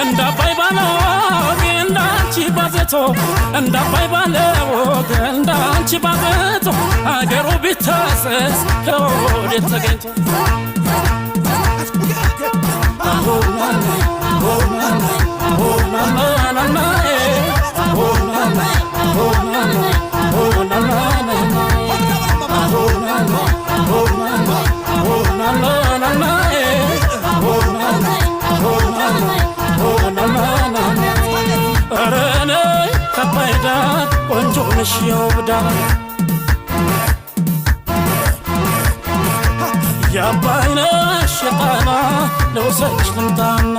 እንዳባይ ባለው እንዳንቺ ባዘቶ እንዳባይ ባለው እንዳንቺ ባዘቶ አገሩ ቢታሰስ ከወዴት ተገኝቶ ቆንጆ ነሽ የውብዳ የአባይነሽ የጣና ልውሰድሽ ልምጣና